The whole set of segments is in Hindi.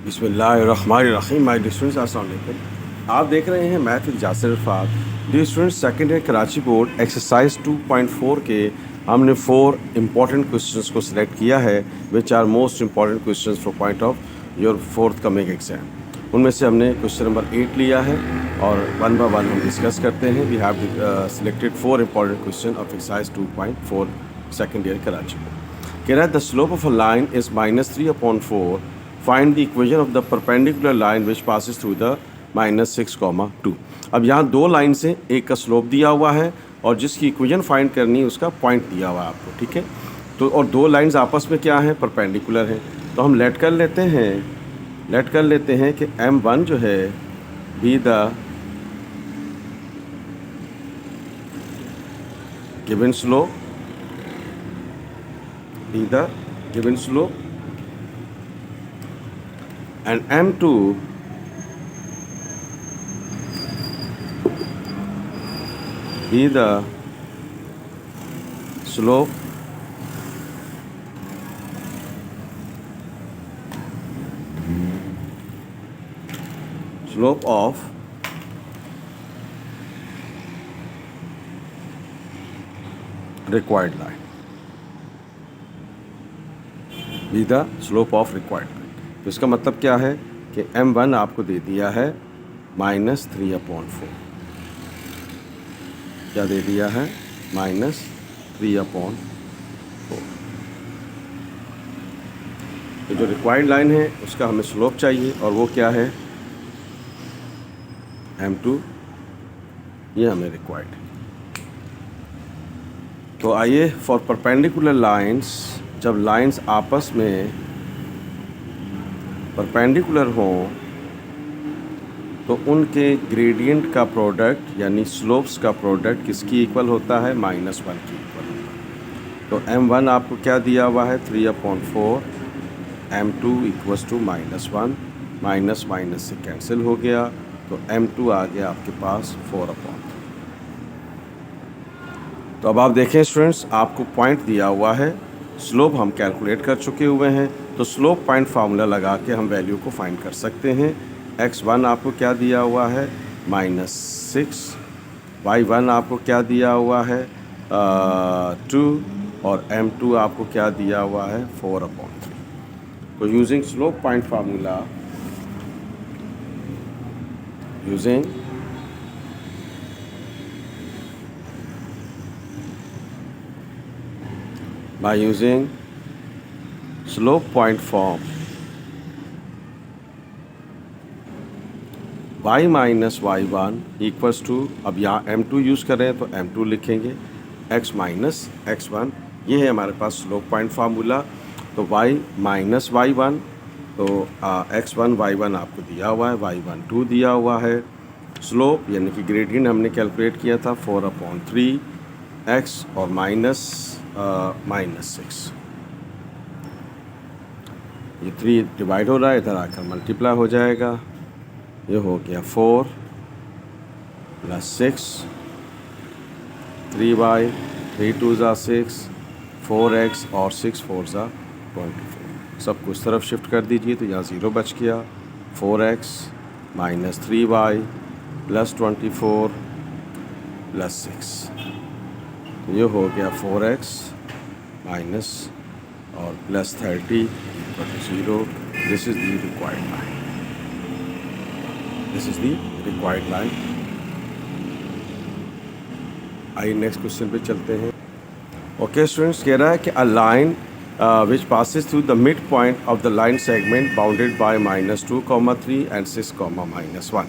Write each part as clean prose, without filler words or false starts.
बिस्मिल्लाहिर्रहमानिर्रहीम। माय डियर स्टूडेंट्स, अस्सलाम वालेकुम। आप देख रहे हैं math with Jasir Rafat. Dear students, second year Karachi board exercise 2.4 के हमने 4 इम्पॉर्टेंट क्वेश्चंस को सिलेक्ट किया है which are most important questions for point of your forthcoming exam. उनमें से हमने क्वेश्चन नंबर 8 लिया है और वन बाय वन हम डिस्कस करते हैं। We have selected 4 important question of exercise 2.4 second year Karachi board. कह रहा है the slope of a line is -3/4। Find the equation of the perpendicular line which passes through the -6, 2। अब यहाँ दो लाइन से एक का स्लोप दिया हुआ है और जिसकी इक्वेशन फाइंड करनी है उसका पॉइंट दिया हुआ है आपको, ठीक है। तो और दो लाइंस आपस में क्या है, परपेंडिकुलर है। तो हम लेट कर लेते हैं कि M1 जो है be the given slope, and M2 be the slope of required line. Be the slope of required line. तो इसका मतलब क्या है कि M1 आपको दे दिया है -3/4। क्या दे दिया है? -3/4। तो जो रिक्वायर्ड लाइन है उसका हमें स्लोप चाहिए और वो क्या है? M2। ये हमें रिक्वायर्ड है। तो आइए, फॉर परपेंडिकुलर लाइंस, जब लाइंस आपस में परपेंडिकुलर हों तो उनके ग्रेडियंट का प्रोडक्ट यानी स्लोप्स का प्रोडक्ट किसकी इक्वल होता है? -1 की इक्वल होता है। तो M1 आपको क्या दिया हुआ है? 3/4। M2 equals to -1, minus minus से कैंसिल हो गया तो M2 आ गया आपके पास 4/3। तो अब आप देखें स्टूडेंट्स, आपको पॉइंट दिया हुआ है, स्लोप हम कैलकुलेट कर चुके हुए हैं। तो स्लोप पॉइंट फार्मूला लगा के हम वैल्यू को फाइंड कर सकते हैं। x1 आपको क्या दिया हुआ है? -6। y1 आपको क्या दिया हुआ है? 2। और M2 आपको क्या दिया हुआ है? 4/3। तो using slope point formula, by using slope point form, y minus y1 equals to, अब यहाँ M2 यूज़ कर रहे हैं तो M2 लिखेंगे, x माइनस x1। ये है हमारे पास स्लोप पॉइंट फार्मूला। तो y माइनस y1, तो x1 y1 आपको दिया हुआ है, y1 2 दिया हुआ है। स्लोप यानी कि ग्रेडियंट हमने कैलकुलेट किया था 4/3 x और -6। ये 3 डिवाइड हो रहा है, इधर आकर मल्टीप्लाई हो जाएगा। ये हो गया 4 + 6, 3y, 3 2 = 6, 4x और 6 4 = 24। सब कुछ तरफ शिफ्ट कर दीजिए तो यहाँ 0 बच गया। 4x - 3y + 24 + 6, तो ये हो गया 4x माइनस और +30 = 0। This is the required line. आइए नेक्स्ट क्वेश्चन पे चलते हैं। ओके स्टूडेंट्स, कह रहा है कि a line which passes through the mid point of the line segment bounded by -2, 3 and 6, -1।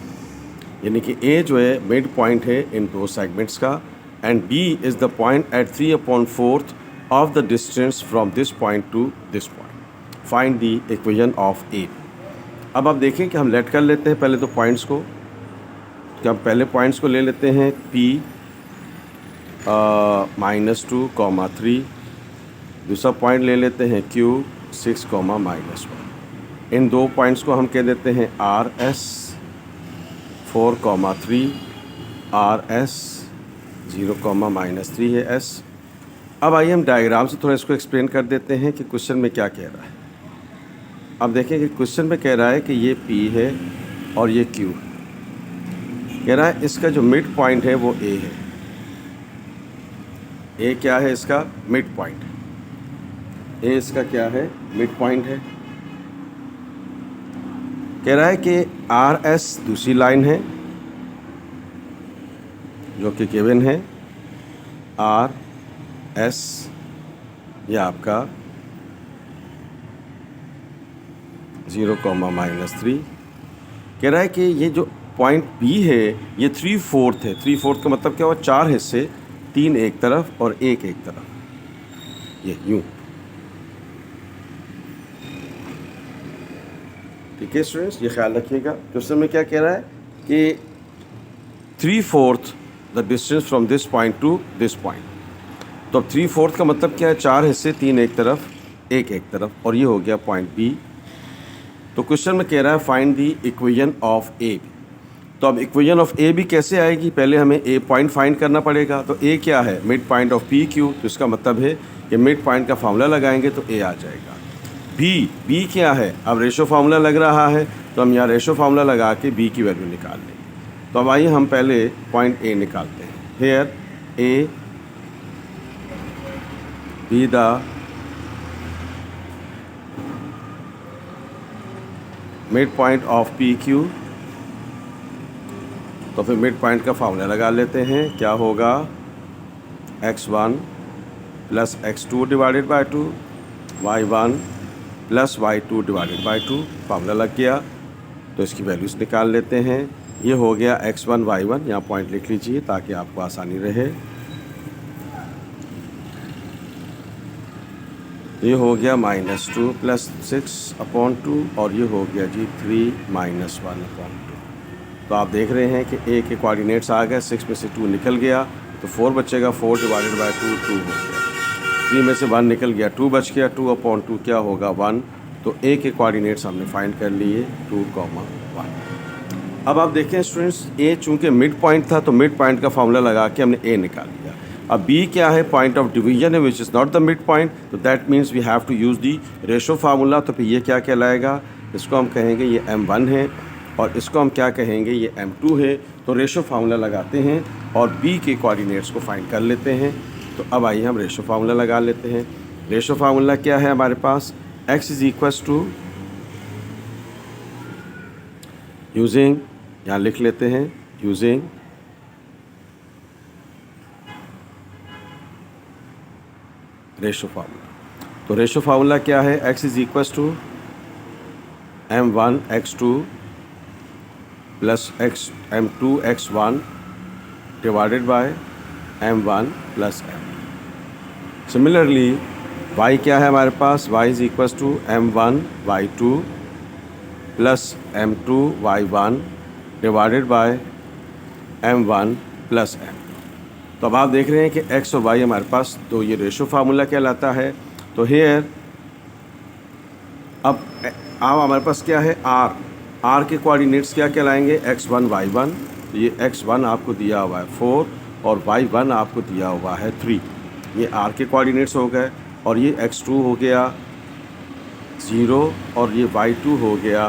यानी कि ए जो है मिड पॉइंट है इन दो सेगमेंट्स का, and B is the point at 3/4 of the distance from this point to this point. Find the equation of A. अब आप देखें कि हम लेट कर लेते हैं पहले तो पॉइंट्स को, कि हम पहले पॉइंट्स को ले लेते हैं P -2, 3। दूसरा पॉइंट ले लेते हैं Q 6, -1। इन दो पॉइंट्स को हम कह देते हैं RS 4, 3, RS 0, -3 है S। अब आइए हम डायग्राम से थोड़ा इसको एक्सप्लेन कर देते हैं कि क्वेश्चन में क्या कह रहा है। अब देखें कि क्वेश्चन में कह रहा है कि ये P है और ये Q है। कह रहा है इसका जो मिड पॉइंट है वो A है। A क्या है? इसका मिड पॉइंट। A इसका क्या है? मिड पॉइंट है। कह रहा है कि RS दूसरी लाइन है जो कि गिवन है। RS ये आपका 0,-3। कह रहा है कि ये जो पॉइंट B है ये 3/4 है। 3/4 का मतलब क्या हुआ? 4 हिस्से, 3 एक तरफ और 1 एक तरफ, ये यूं। ठीक है स्टूडेंट्स, ये ख्याल रखिएगा। क्वेश्चन में क्या कह रहा है कि 3/4 the distance from this point two this point. तो अब 3/4 का मतलब क्या है? 4 हिस्से, 3 एक तरफ, 1 एक तरफ, और ये हो गया पॉइंट B। तो क्वेश्चन में कह रहा है find the equation of AB। तो अब इक्वेशन ऑफ AB कैसे आएगी? पहले हमें A पॉइंट फाइंड करना पड़ेगा। तो A क्या है? Mid point of PQ। तो इसका मतलब है कि मिड पॉइंट का फार्मूला लगाएंगे तो A आ जाएगा। B क्या है? अब रेशो फार्मूला लग रहा है तो हम यहाँ रेशो फार्मूला लगा के B की वैल्यू निकाल लेंगे। तो अब आइए हम पहले पॉइंट A निकालते हैं। Here A be the mid point of PQ। तो फिर मिड पॉइंट का फार्मूला लगा लेते हैं। क्या होगा? x1 plus x2 divided by 2, y1 plus y2 divided by 2। Formula लग गया तो इसकी वैल्यूज़ निकाल लेते हैं। ये हो गया x1 y1, यहाँ पॉइंट लिख लीजिए ताकि आपको आसानी रहे। ये हो गया -2 प्लस 6/2 और ये हो गया जी 3 - 1/2। तो आप देख रहे हैं कि A के कोऑर्डिनेट्स आ गए, 6 में से 2 निकल गया तो 4 बचेगा। 4 डिवाइडेड बाई 2 2 हो गया। 3 में से 1 निकल गया, 2 बच गया। 2/2 क्या होगा? 1। तो A के कोऑर्डिनेट्स हमने फाइंड कर लिए 2, 1। अब आप देखें स्टूडेंट्स, A चूँकि मिड पॉइंट था तो मिड पॉइंट का फार्मूला लगा के हमने A निकाल लिया। अब B क्या है? पॉइंट ऑफ डिवीजन है which is not the mid point. तो that means we have to use the ratio formula. तो फिर ये क्या कहलाएगा? इसको हम कहेंगे ये M1 है और इसको हम क्या कहेंगे? ये M2 है। तो रेशो फार्मूला लगाते हैं और B के कोऑर्डिनेट्स को फाइंड कर लेते हैं। तो अब आइए हम रेशो फार्मूला लगा लेते हैं। रेशो फार्मूला क्या है हमारे पास? x is equals to, using, यहाँ लिख लेते हैं, यूजिंग रेशो फार्मूला। तो रेशो फार्मूला क्या है? x is equals to m1 x2 plus m2 x1 divided by m1 plus m। Similarly y क्या है हमारे पास? y is equals to m1 y2 plus m2 y1 divided by m1 plus m। तो अब आप देख रहे हैं कि x और y हमारे पास, तो ये रेशो फार्मूला कहलाता है। तो हेयर अब हमारे पास क्या है? r के कोऑर्डिनेट्स क्या कहलाएंगे? x1 y1। तो ये x1 आपको दिया हुआ है 4 और y1 आपको दिया हुआ है 3। ये r के कोऑर्डिनेट्स हो गए और ये x2 हो गया 0 और ये y2 हो गया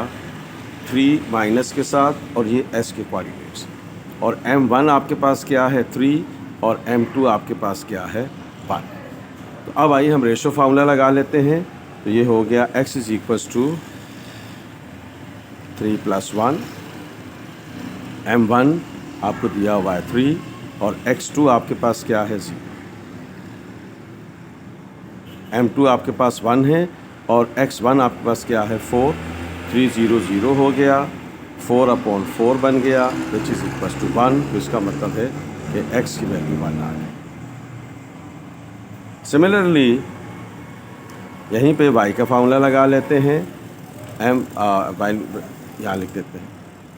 3 माइनस के साथ और ये s के कोऑर्डिनेट्स। और m1 आपके पास क्या है? 3 और m2 आपके पास क्या है? 1। तो अब आइए हम रेशो फार्मूला लगा लेते हैं। तो ये हो गया x is equals to 3 + 1, m1 आपको दिया हुआ है 3 और x2 आपके पास क्या है? 0। m2 आपके पास 1 है और x1 आपके पास क्या है? 4। 3 0 0 हो गया, 4/4 बन गया विच इज़ इक्वल्स टू 1। तो इसका मतलब है कि x की वैल्यू 1 आ गई। सिमिलरली यहीं पे y का फार्मूला लगा लेते हैं। यहाँ लिख देते हैं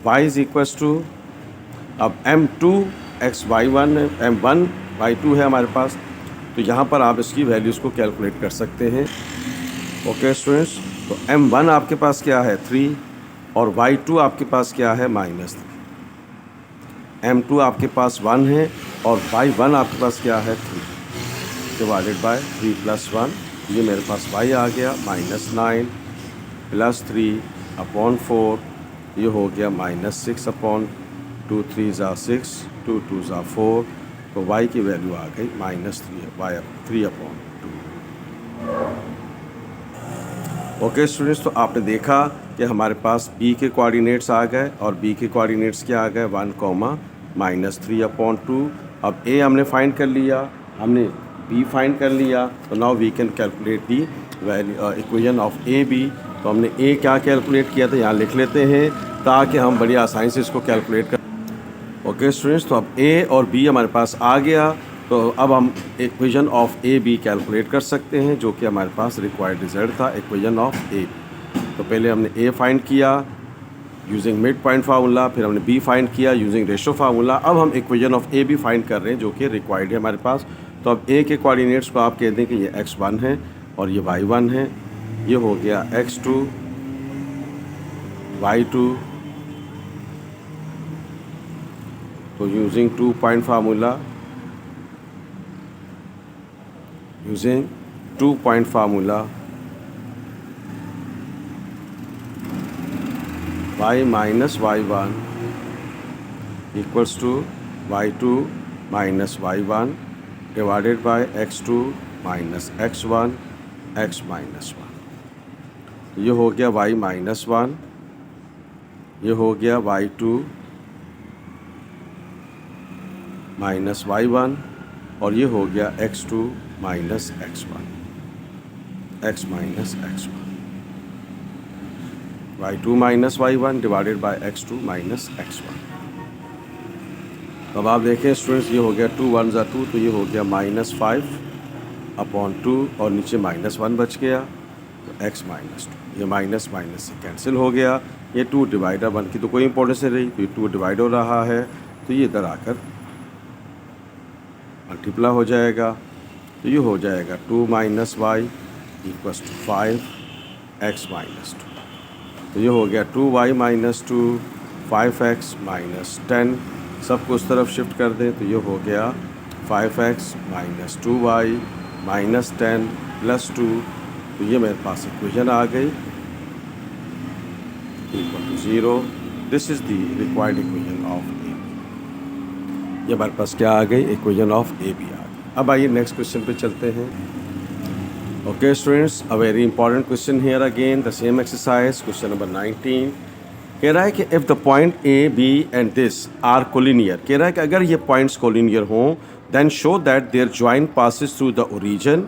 y इज इक्वल्स टू, अब m2 x y1 m1 y2 है हमारे पास। तो यहाँ पर आप इसकी वैल्यूज़ को कैलकुलेट कर सकते हैं। ओके स्टूडेंट्स, तो m1 आपके पास क्या है? 3 और y2 आपके पास क्या है? -3। m2 आपके पास 1 है और y1 आपके पास क्या है? 3 डिवाइडेड बाय 3 + 1। ये मेरे पास y आ गया -9 +3/4, ये हो गया -6/2, 3 ज़ा 6, 2 2 ज़ा 4, तो y की वैल्यू आ गई -3/2। ओके स्टूडेंट्स, तो आपने देखा कि हमारे पास b के कोऑर्डिनेट्स आ गए और b के कोऑर्डिनेट्स क्या आ गए 1, -3/2। अब a हमने फाइंड कर लिया, हमने b फाइंड कर लिया, तो now we can calculate the equation of A B. तो हमने a क्या कैलकुलेट किया था यहाँ लिख लेते हैं ताकि हम बड़ी आसानी से इसको कैलकुलेट कर। ओके स्टूडेंट्स, तो अब a और b हमारे पास आ गया, तो अब हम equation of A B calculate कर सकते हैं, जो कि हमारे पास रिक्वायर्ड रिजल्ट था इक्वेशन ऑफ ए बी। तो पहले हमने a फाइंड किया यूजिंग मिड पॉइंट फार्मूला, फिर हमने b फाइंड किया यूजिंग रेशो फार्मूला। अब हम equation of A B find कर रहे हैं जो कि रिक्वायर्ड है हमारे पास। तो अब a के कोऑर्डिनेट्स को आप कह दें कि ये x1 है और ये y1 है, ये हो गया x2 y2। तो using 2 point formula, using 2 point formula, y minus y1 equals to y2 minus y1 divided by x2 minus x1 x minus 1। ये हो गया y minus 1, ये हो गया y2 minus y1 और ये हो गया x2 minus x1 x minus x1, y2 minus y1 divided by x2 minus x1। अब आप देखें स्टूडेंट्स, ये हो गया 2 1 ज़ा 2, तो ये हो गया -5/2 और नीचे -1 बच गया, तो x -2, ये माइनस माइनस से कैंसिल हो गया। ये 2 डिवाइडर 1 की तो कोई इंपॉर्टेंस नहीं रही, तो ये 2 डिवाइड हो रहा है, तो ये इधर आकर मल्टीप्लाई हो जाएगा, तो ये हो जाएगा 2 - y = 5 x - 2। तो ये हो गया 2y - 2 5x - 10, सबको उस तरफ शिफ्ट कर दें, तो ये हो गया 5x - 2y - 10 + 2। तो ये मेरे पास इक्वेशन आ गई = 0। This is the required equation of A B. ये हमारे पास क्या आ गई, इक्वेशन ऑफ ए बी आ गई। अब आइए नेक्स्ट क्वेश्चन पे चलते हैं। Okay students, a very important question here again, the same exercise, question number 19। कह रहा है कि if the point A B and this are collinear, कह रहा है कि अगर ये पॉइंट्स कोलिनियर हों then show that there joint passes through the origin.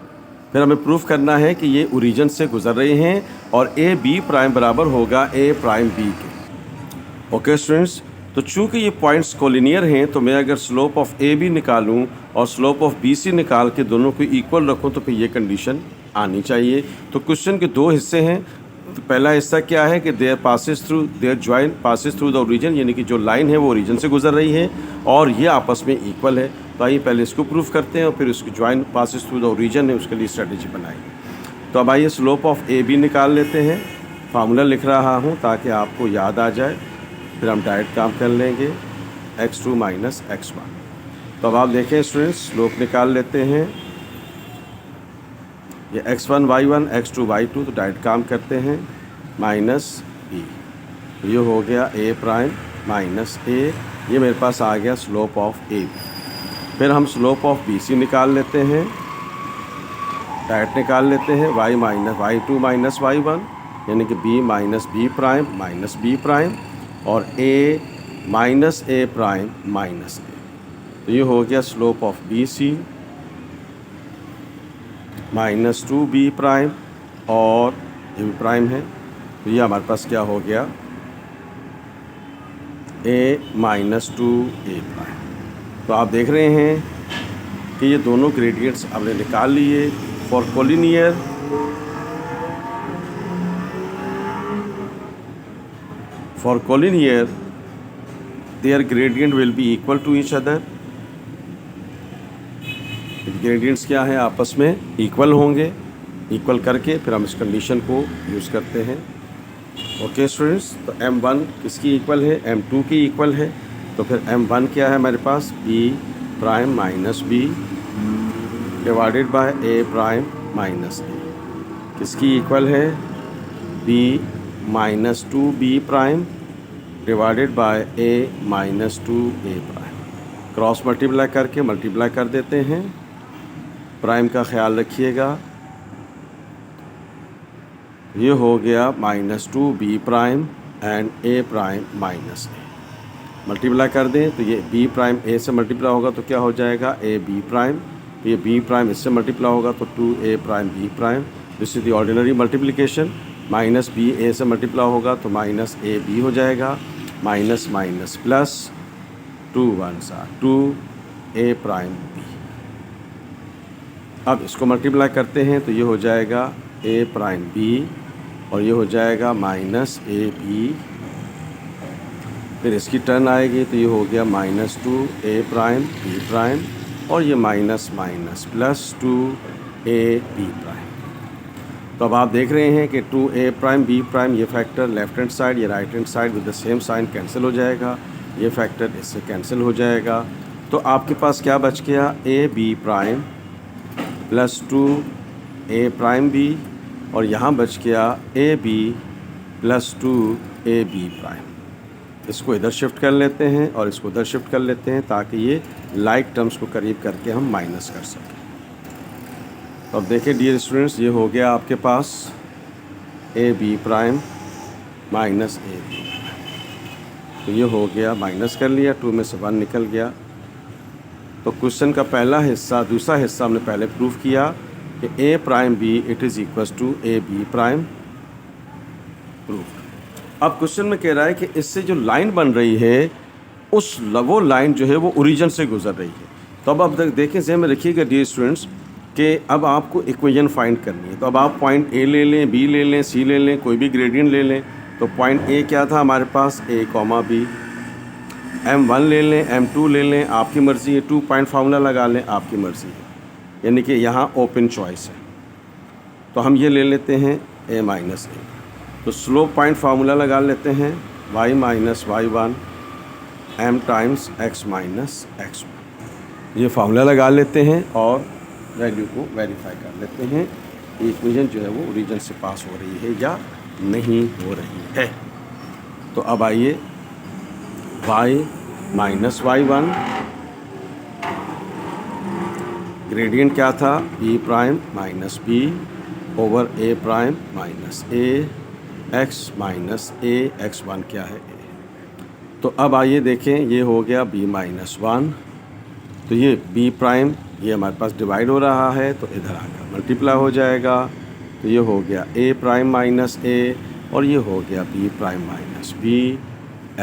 फिर हमें प्रूफ करना है कि ये ओरिजिन से गुजर रहे हैं और ए बी प्राइम बराबर होगा ए प्राइम बी के। ओके स्टूडेंट्स, तो चूंकि ये पॉइंट्स कोलिनियर हैं, तो मैं अगर स्लोप ऑफ ए बी निकालूं और स्लोप ऑफ बी सी निकाल के दोनों को इक्वल रखूं, तो फिर ये कंडीशन आनी चाहिए। तो क्वेश्चन के दो हिस्से हैं। तो पहला हिस्सा क्या है कि there joint passes through the origin, यानी कि जो लाइन है वो ओरिजिन से गुजर रही है और ये आपस में इक्वल है। तो आइए पहले इसको प्रूफ करते हैं और फिर उसकी joint passes through the origin है उसके लिए स्ट्रेटेजी बनाएंगे। तो अब आइए स्लोप ऑफ ए बी निकाल लेते हैं। फार्मूला लिख रहा हूँ ताकि आपको याद आ जाए, फिर हम डायरेक्ट काम कर लेंगे x2 - x1। तो अब आप देखें स्टूडेंट्स, स्लोप निकाल लेते हैं। ये x1 y1 x2 y2, तो डायरेक्ट काम करते हैं माइनस बी, ये हो गया a प्राइम माइनस a। ये मेरे पास आ गया स्लोप ऑफ ए बी। फिर हम स्लोप ऑफ बी सी निकाल लेते हैं, डायरेक्ट निकाल लेते हैं y - y2 - y1, यानी कि b minus B prime minus B prime और a minus A prime minus A. तो ये हो गया slope of B C minus 2b prime और ए बी प्राइम है, तो ये हमारे पास क्या हो गया a - 2a प्राइम। तो आप देख रहे हैं कि ये दोनों ग्रेडियंट्स हमने निकाल लिए। For collinear their gradient will be equal to each other। Gradients क्या है, आपस में इक्वल होंगे। इक्वल करके फिर हम इस कंडीशन को यूज़ करते हैं। ओके स्टूडेंट्स, तो m1 किसकी इक्वल है, m2 की इक्वल है। तो फिर m1 क्या है हमारे पास, b prime minus b divided by a prime minus a, किसकी इक्वल है, B minus 2b prime divided by a minus 2a prime. Cross multiply करके मल्टीप्लाई कर देते हैं। प्राइम का ख्याल रखिएगा। ये हो गया minus 2b prime and a prime minus a। Multiply कर दें तो ये b प्राइम a से मल्टीप्लाई होगा तो क्या हो जाएगा a b प्राइम। ये b प्राइम इससे मल्टीप्लाई होगा तो 2a prime b prime. This is the ordinary multiplication. Minus b a से मल्टीप्लाई होगा तो माइनस a b हो जाएगा। Minus minus plus 2 1s are 2a prime b। अब इसको मल्टीप्लाई करते हैं तो ये हो जाएगा a प्राइम b और ये हो जाएगा माइनस a b। फिर इसकी टर्न आएगी तो ये हो गया minus 2a prime b prime और ये minus minus plus 2a b prime. तो अब आप देख रहे हैं कि 2a प्राइम b प्राइम ये फैक्टर लेफ्ट हैंड साइड, ये right hand side with the same sign cancel हो जाएगा। ये फैक्टर इससे कैंसिल हो जाएगा। तो आपके पास क्या बच गया a b prime plus 2a prime b और यहाँ बच गया a b plus 2a b prime. इसको इधर शिफ्ट कर लेते हैं और इसको इधर शिफ्ट कर लेते हैं ताकि ये लाइक टर्म्स को करीब करके हम माइनस कर सकें। तो अब देखिए डियर स्टूडेंट्स, ये हो गया आपके पास A B prime minus A B. तो ये हो गया, माइनस कर लिया, 2 में से 1 निकल गया। तो क्वेश्चन का पहला हिस्सा, दूसरा हिस्सा हमने पहले प्रूफ किया कि A prime B it is equals to A B prime. Proof. अब क्वेश्चन में कह रहा है कि इससे जो लाइन बन रही है वो लाइन जो है वो ओरिजिन से गुजर रही है। तो अब आप देखें, ज़हन में रखिएगा डियर स्टूडेंट्स कि अब आपको इक्वेशन फाइंड करनी है। तो अब आप पॉइंट ए ले लें, बी ले लें, सी ले लें, कोई भी ग्रेडियंट ले लें। तो पॉइंट ए क्या था हमारे पास, a, b। m1 ले लें, m2 ले लें, आपकी मर्ज़ी है। 2 पॉइंट फार्मूला लगा लें, आपकी मर्ज़ी है, यानी कि यहाँ ओपन चॉइस है। तो हम ये ले लेते हैं a माइनस a। तो स्लोप पॉइंट फार्मूला लगा लेते हैं, y minus y1 m times x minus x1। ये फार्मूला लगा लेते हैं और वैल्यू को वेरीफाई कर लेते हैं इक्वेशन जो है वो ओरिजिन से पास हो रही है या नहीं हो रही है। तो अब आइए, y माइनस y1 ग्रेडियंट क्या था, b prime minus b over a prime minus a, x minus a, x1 क्या है a। तो अब आइए देखें, ये हो गया b माइनस 1। तो ये b प्राइम ये हमारे पास डिवाइड हो रहा है तो इधर आकर मल्टीप्लाई हो जाएगा। तो ये हो गया a प्राइम माइनस a और ये हो गया b prime minus b,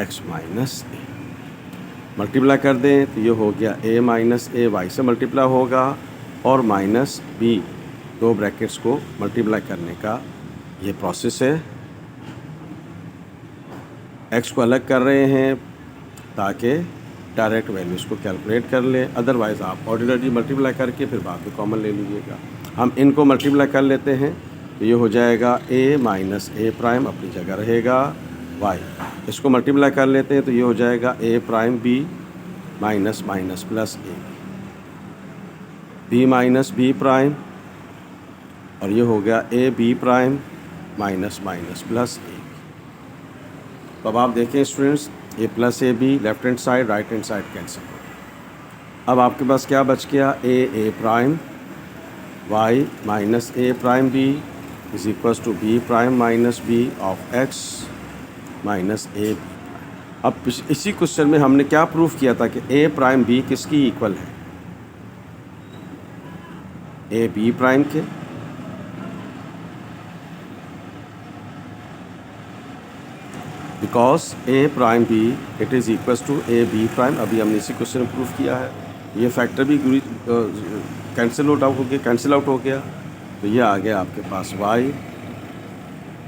x minus a। Multiply कर दें तो ये हो गया a माइनस a, y से मल्टीप्लाई होगा और माइनस b, 2 ब्रैकेट्स को मल्टीप्लाई करने का ये प्रोसेस है। x को अलग कर रहे हैं ताकि डायरेक्ट वैल्यूज़ को कैलकुलेट कर लें, अदरवाइज़ आप ऑर्डिनरी मल्टीप्लाई करके फिर बाद में कॉमन ले लीजिएगा। हम इनको मल्टीप्लाई कर लेते हैं तो ये हो जाएगा a माइनस a प्राइम अपनी जगह रहेगा y। इसको मल्टीप्लाई कर लेते हैं तो ये हो जाएगा a prime b minus minus plus a, b minus b prime और ये हो गया a b prime minus minus plus a। तो अब आप देखें students, A plus A B left hand side right hand side cancel हो गया। अब आपके पास क्या बच गया, A prime Y minus A prime B is equals to B prime minus B of X minus A B. अब इसी क्वेश्चन में हमने क्या प्रूफ किया था कि ए प्राइम बी किसकी इक्वल है, ए बी प्राइम के। Because A prime B it is equals to A B prime. अभी हमने इसी क्वेश्चन में प्रूफ किया है। ये फैक्टर भी कैंसिल आउट हो गया। तो ये आ गया आपके पास y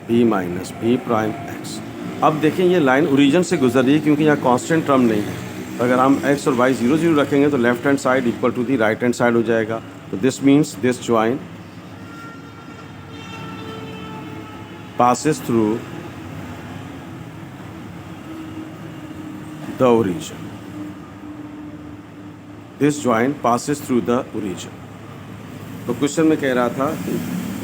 b minus B prime x। अब देखें ये लाइन ओरिजिन से गुजर रही है क्योंकि यहाँ कांस्टेंट टर्म नहीं है। तो अगर हम x और y 0 0 रखेंगे तो left hand side equal to the right hand side हो जाएगा। तो this means this join passes through the origin. This joint passes through the origin. तो क्वेश्चन में कह रहा था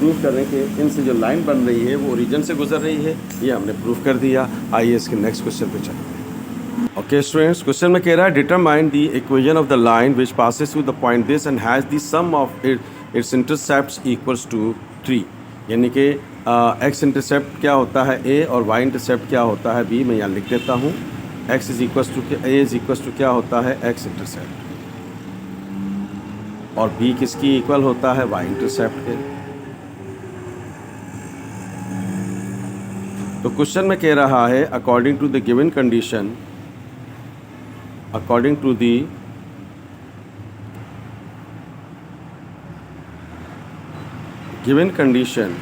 प्रूव करने के इनसे जो लाइन बन रही है वो ओरिजिन से गुजर रही है, ये हमने प्रूव कर दिया। आइए इसके नेक्स्ट क्वेश्चन पे चलते हैं। ओके स्टूडेंट्स, क्वेश्चन में कह रहा है determine the equation of the line which passes through the point this and has the sum of its intercepts equals to 3। यानी कि एक्स इंटरसेप्ट क्या होता है ए और वाई इंटरसेप्ट क्या होता है बी। मैं यहाँ लिख देता हूँ, X is equals to A is equals to क्या होता है एक्स इंटरसेप्ट, और बी किसकी इक्वल होता है वाई इंटरसेप्ट के। तो क्वेश्चन में कह रहा है according to the given condition, according to the given condition,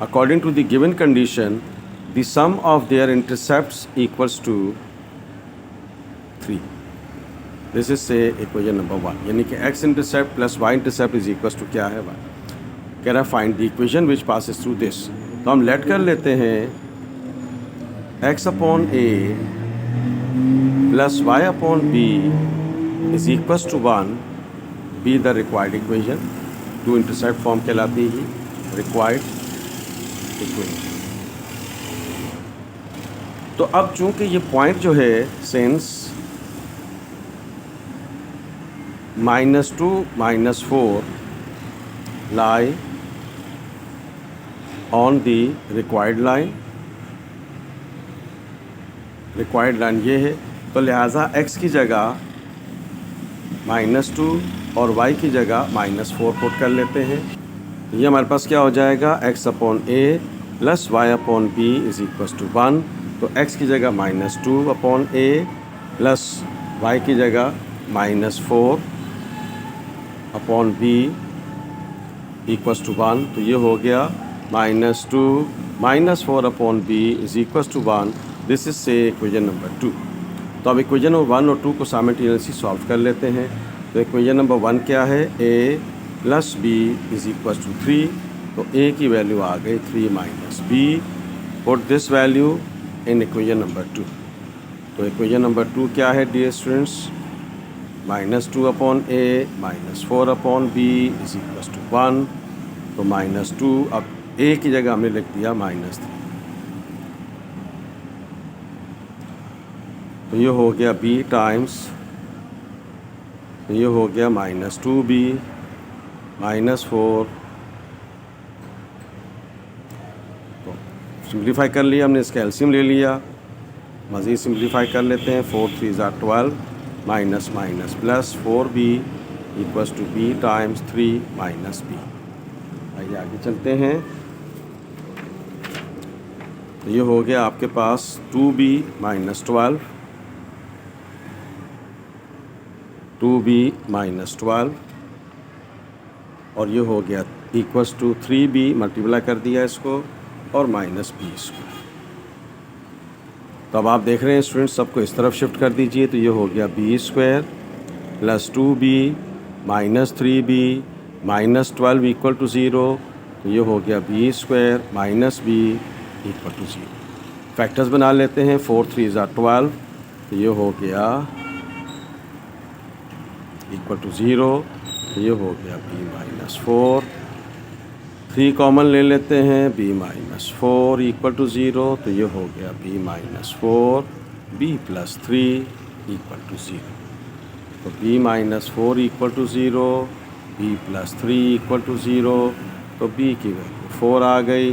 according to the given condition the sum of their intercepts equals to 3. this is say equation number 1, यानी कि x intercept plus y intercept is equals to क्या है y। कह रहा है find the equation which passes through this। तो हम लेट कर लेते हैं x upon a plus y upon b is equals to 1 be the required equation। Two intercept form कहलाती है रिक्वायर्ड इक्वेशन। तो अब चूंकि ये पॉइंट जो है sense -2 -4 lie on the required line, required line ये है, तो लिहाजा x की जगह -2 और y की जगह -4 पुट कर लेते हैं। ये हमारे पास क्या हो जाएगा x upon a plus Y upon B is equals to 1। तो x की जगह -2 अपॉन a प्लस y की जगह -4 अपॉन b इक्वल्स टू 1। तो ये हो गया -2 -4 upon b is equals to 1। This is say equation number 2। तो अब इक्वेशन नंबर 1 और 2 को साइमल्टेनियसली सॉल्व कर लेते हैं। तो इक्वेशन नंबर 1 क्या है, a plus B is equals to 3। तो a की वैल्यू आ गई 3 minus B. Put this value in equation number 2। तो इक्वेशन नंबर 2 क्या है dear students, -2 upon a -4 upon b is equals to 1। तो -2, अब a की जगह हमने लिख दिया -3। तो ये हो गया b टाइम्स, ये हो गया -2b -4। तो सिंप्लीफाई कर लिया हमने, इसका एलसीएम ले लिया, मज़ीद सिंप्लीफाई कर लेते हैं। 4 3 = 12 minus minus plus 4b equals to b times 3 minus b। आइए आगे चलते हैं। तो ये हो गया आपके पास 2b -12, 2b -12, और ये हो गया इक्वल्स टू 3b, मल्टीप्लाई कर दिया इसको, और माइनस b इसको। तो अब आप देख रहे हैं स्टूडेंट, सबको इस तरफ शिफ्ट कर दीजिए। तो ये हो गया b² plus 2b minus 3b -12 equal to 0। तो ये हो गया b² minus b equal to 0। Factors बना लेते हैं। 4 3 = 12। तो ये हो गया इक्वल टू 0। तो ये हो गया b -4। 3 कॉमन ले लेते हैं, b -4 इक्वल टू 0। तो ये हो गया b -4 b + 3 इक्वल टू 0। तो b -4 equal to 0, b + 3 equal to 0। तो b की वैल्यू 4 आ गई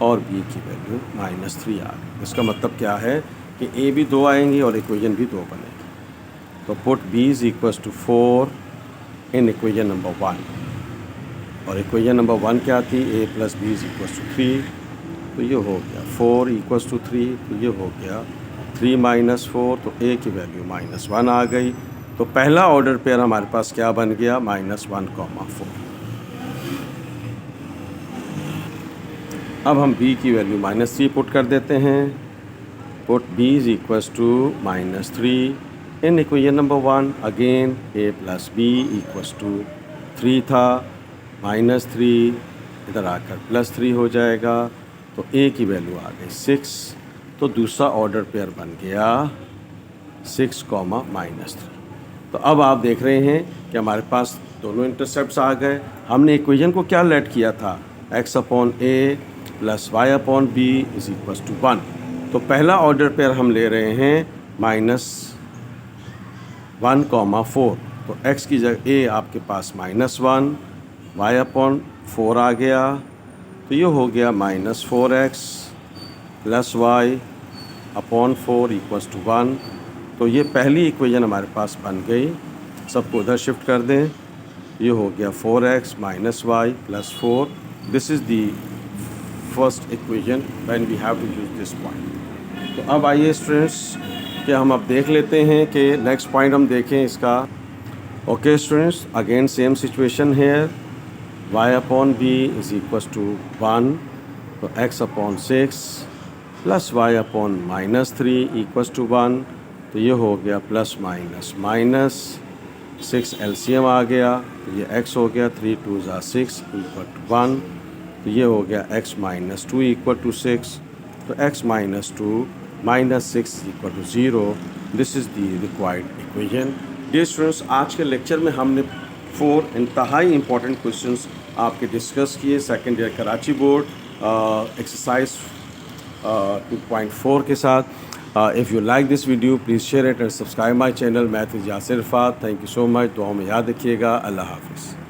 और b की वैल्यू -3 आ गई। इसका मतलब क्या है कि a भी 2 आएंगी और इक्वेशन भी 2 बनेगी। तो put b equals to 4 in equation number 1। और इक्वेशन नंबर 1 क्या थी, a + b इक्वल्स टू 3। तो ये हो गया 4 इक्वल्स टू 3। तो ये हो गया 3 - 4। तो a की वैल्यू -1 आ गई। तो पहला ऑर्डर पेयर हमारे पास क्या बन गया, -1,4। अब हम b की वैल्यू -3 पुट कर देते हैं। Put b equals to -3 in equation number 1। Again a + b equals to 3 था, -3 इधर आकर +3 हो जाएगा। तो a की वैल्यू आ गई 6। तो दूसरा ऑर्डर पेयर बन गया 6, -3। तो तो अब आप देख रहे हैं कि हमारे पास दोनों इंटरसेप्ट्स आ गए। हमने इक्वेशन को क्या लेट किया था, x upon A plus Y upon B is equals to 1। तो पहला ऑर्डर पेयर हम ले रहे हैं -1,4। तो x की जगह a आपके पास -1, y अपॉन 4 आ गया, तो ये हो गया -4x plus Y upon 4 equals to 1। तो ये पहली इक्वेशन हमारे पास बन गई। सबको उधर शिफ्ट कर दें, ये हो गया 4x minus Y plus 4। This is the first equation when we have to use this point. तो अब आइए स्टूडेंट्स कि हम अब देख लेते हैं कि नेक्स्ट पॉइंट हम देखें इसका। Okay students, again same situation here, y upon B is equals to 1। तो x upon 6 plus Y upon -3 equals to 1। तो ये हो गया प्लस माइनस माइनस 6 एलसीएम आ गया, तो ये x हो गया 3 2 ज़ा 6 इक्वल टू 1। तो ये हो गया x -2 इक्वल टू 6। तो x -2 -6 equal to 0। This is the required equation. Dear students, आज के लेक्चर में हमने 4 इंतहाई इंपॉर्टेंट क्वेश्चंस आपके डिस्कस किए second year Karachi board exercise 2.4 के साथ। If you like this video, please share it and subscribe my channel. मैं Yasir Rafat. Thank you so much. दुआ में याद रखिएगा। अल्लाह हाफ़िज़।